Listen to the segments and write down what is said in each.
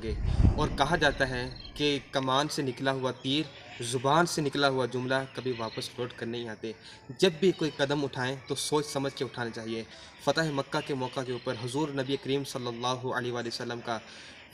होंगे। और कहा जाता है कि कमान से निकला हुआ तीर, ज़ुबान से निकला हुआ जुमला कभी वापस लौट कर नहीं आते। जब भी कोई कदम उठाएं तो सोच समझ के उठाना चाहिए। फ़तह मक्का के मौका के ऊपर हुज़ूर नबी करीम सल्लल्लाहु अलैहि वसल्लम का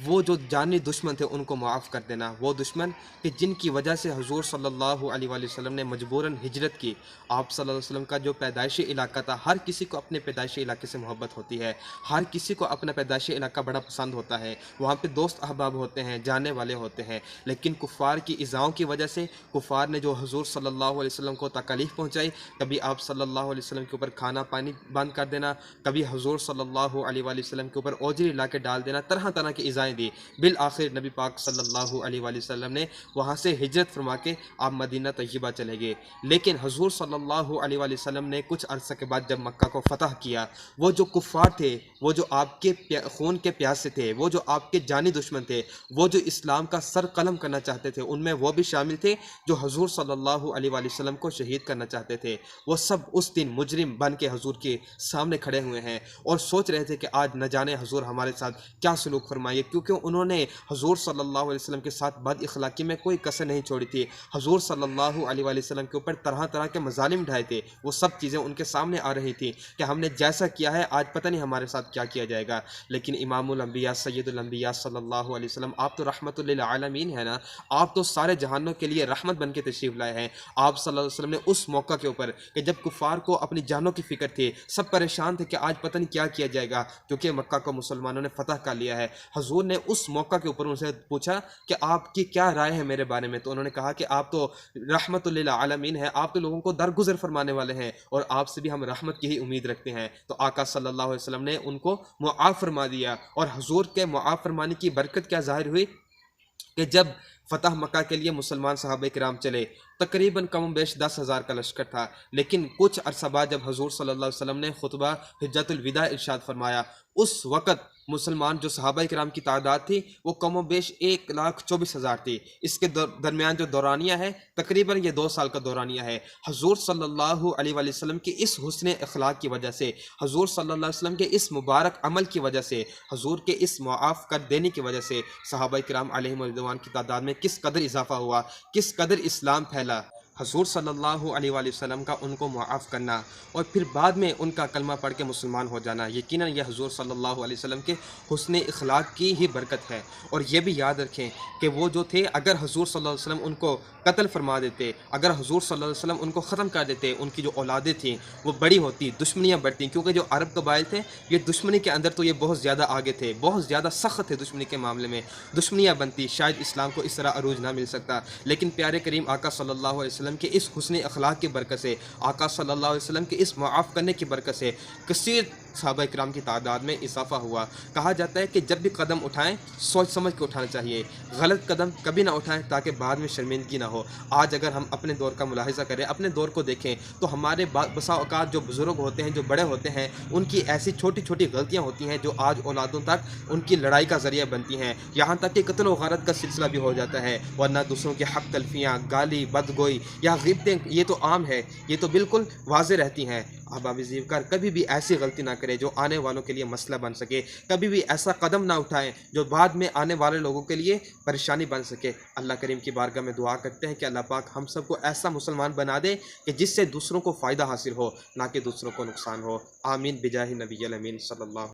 वो जो जानी दुश्मन थे उनको माफ़ कर देना, वो दुश्मन कि जिनकी वजह से हुज़ूर सल्लल्लाहु अलैहि वसल्लम ने मजबूरन हिजरत की। आप सल्लल्लाहु अलैहि वसल्लम का जो पैदाइशी इलाका था, हर किसी को अपने पैदाइशी इलाके से मोहब्बत होती है, हर किसी को अपना पैदाइशी इलाका बड़ा पसंद होता है। वहाँ पे दोस्त अहबाब होते हैं, जानने वाले होते हैं, लेकिन कुफ़ार की इज़ाओं की वजह से कुफ़ार ने जो हुज़ूर सल्लल्लाहु अलैहि वसल्लम को तकलीफ़ पहुँचाई, कभी आप सल्लल्लाहु अलैहि वसल्लम के ऊपर खाना पानी बंद कर देना, कभी हुज़ूर सल्लल्लाहु अलैहि वसल्लम के ऊपर ओजरी ला के डाल देना, तरह तरह की इज़ाएँ दी। बिल आखिर नबी पाक सल्लल्लाहु अलैहि वसल्लम ने वहाँ से हिजरत फरमा के आप मदीना तय्यबा चले गए। लेकिन हुज़ूर सल्लल्लाहु अलैहि वसल्लम ने कुछ अरसे के बाद जब मक्का को फ़तह किया, वो जो कुफ़ार थे, वो जो आपके खून के प्यासे थे, वो जो आपके जानी दुश्मन थे, वो जो इस्लाम का सर कलम करना चाहते थे, उनमें वो भी शामिल थे जो हुज़ूर सल्लल्लाहु अलैहि वसल्लम को शहीद करना चाहते थे। वो सब उस दिन मुजरिम बन के हुज़ूर के सामने खड़े हुए हैं और सोच रहे थे कि आज न जाने हुज़ूर हमारे साथ क्या सलूक फरमाएंगे, क्योंकि उन्होंने हुज़ूर सल्लल्लाहु अलैहि वसल्लम के साथ बद इखलाकी में कोई कसर नहीं छोड़ी थी। हुज़ूर सल्लल्लाहु अलैहि वसल्लम के ऊपर तरह तरह के मज़ालिम ढाए थे। वो सब चीज़ें उनके सामने आ रही थी कि हमने जैसा किया है आज पता नहीं हमारे साथ क्या किया जाएगा। लेकिन इमामुल अंबिया सय्यदुल अंबिया सल्लल्लाहु अलैहि वसल्लम, आप तो रहमतुल लिल आलमीन है ना, आप तो सारे जहानों के लिए रहमत बन के तशरीफ़ लाए हैं। आप सल्लल्लाहु अलैहि वसल्लम ने उस मौका के ऊपर कि जब कुफ़ार को अपनी जानों की फ़िक्र थी, सब परेशान थे कि आज पता नहीं क्या किया जाएगा, क्योंकि मक्का को मुसलमानों ने फ़तह कर लिया है। हुज़ूर ने उस मौका के ऊपर उनसे पूछा कि आपकी क्या राय है मेरे बारे में, तो उन्होंने कहा कि आप तो रहमतुल लिल आलमीन हैं, आप तो लोगों को दरगुजर फरमाने वाले हैं और आपसे भी हम रहमत की ही उम्मीद रखते हैं। तो आका सल्लल्लाहु अलैहि वसल्लम ने उनको मुआफ़ फरमा दिया और हुज़ूर के मुआफ़ फरमाने की बरकत क्या ज़ाहिर हुई कि जब फ़तह मक्का के लिए मुसलमान सहाबा किराम चले, तकरीबन कम बेश 10,000 का लश्कर था। लेकिन कुछ अरसा बाद जब हुज़ूर सल्लल्लाहु अलैहि वसल्लम ने खुतबा हिज्जतुल विदा इरशाद फरमाया, उस वक़्त मुसलमान जो सहाबा किराम की तादाद थी वो कम बेश 1,24,000 थी। इसके दरमियान जो दौरानिया है, तकरीबन ये 2 साल का दौरानिया है। हुज़ूर सल्लल्लाहु अलैहि वसल्लम की इस हुस्न अखलाक की वजह से, हुज़ूर सल्लल्लाहु अलैहि वसल्लम के इस मुबारक अमल की वजह से, हुज़ूर के इस मुआफ़ कर देने की वजह से सहाबा किराम अलैहिम रिज़वान की तादाद में किस कदर इजाफ़ा हुआ, किस कदर इस्लाम फैला। हुज़ूर सल्लल्लाहु अलैहि वसल्लम का उनको मुआफ़ करना और फिर बाद में उनका कलमा पढ़ के मुसलमान हो जाना, यकीनन यह हुज़ूर सल्लल्लाहु अलैहि वसल्लम के हुस्न अखलाक की ही बरकत है। और ये भी याद रखें कि वो जो थे, अगर हुज़ूर सल्लल्लाहु अलैहि वसल्लम उनको कत्ल फरमा देते, अगर हुज़ूर सल्लल्लाहु अलैहि वसल्लम उनको ख़त्म कर देते, उनकी जो औलादें थीं वो बड़ी होती, दुश्मनियाँ बढ़ती, क्योंकि जो अरब कबाइल थे ये दुश्मनी के अंदर तो ये बहुत ज़्यादा आगे थे, बहुत ज़्यादा सख्त थे दुश्मनी के मामले में, दुश्मनियाँ बनती, शायद इस्लाम को इस तरह अरूज ना मिल सकता। लेकिन प्यारे करीम आका सल्लल्लाहु अलैहि वसल्लम के इस हुस्न अखलाक की बरकत से, आका सल्लल्लाहु अलैहि वसल्लम के इस मुआफ़ करने की बरकत से कसीर सहाबा किराम की तादाद में इजाफ़ा हुआ। कहा जाता है कि जब भी कदम उठाएं सोच समझ के उठाना चाहिए, गलत कदम कभी ना उठाएं ताकि बाद में शर्मिंदगी ना हो। आज अगर हम अपने दौर का मुलाहिज़ा करें, अपने दौर को देखें, तो हमारे बसा औक़ात जो बुज़ुर्ग होते हैं, जो बड़े होते हैं, उनकी ऐसी छोटी छोटी गलतियाँ होती हैं जो आज औलादों तक उनकी लड़ाई का ज़रिया बनती हैं। यहाँ तक कि कत्ल व गारत का सिलसिला भी हो जाता है, वरना दूसरों के हक़ तलफ़ियाँ, गाली, बदगोई या ग़िबतें, ये तो आम है, ये तो बिल्कुल वाज़े रहती हैं। अहबाब ज़ीवकार कभी भी ऐसी गलती ना करें जो आने वालों के लिए मसला बन सके, कभी भी ऐसा कदम ना उठाएं जो बाद में आने वाले लोगों के लिए परेशानी बन सके। अल्लाह करीम की बारगाह में दुआ करते हैं कि अल्लाह पाक हम सबको ऐसा मुसलमान बना दे कि जिससे दूसरों को फ़ायदा हासिल हो, ना कि दूसरों को नुकसान हो। आमीन बिजाहि नबी अमीन सल्लल्लाहु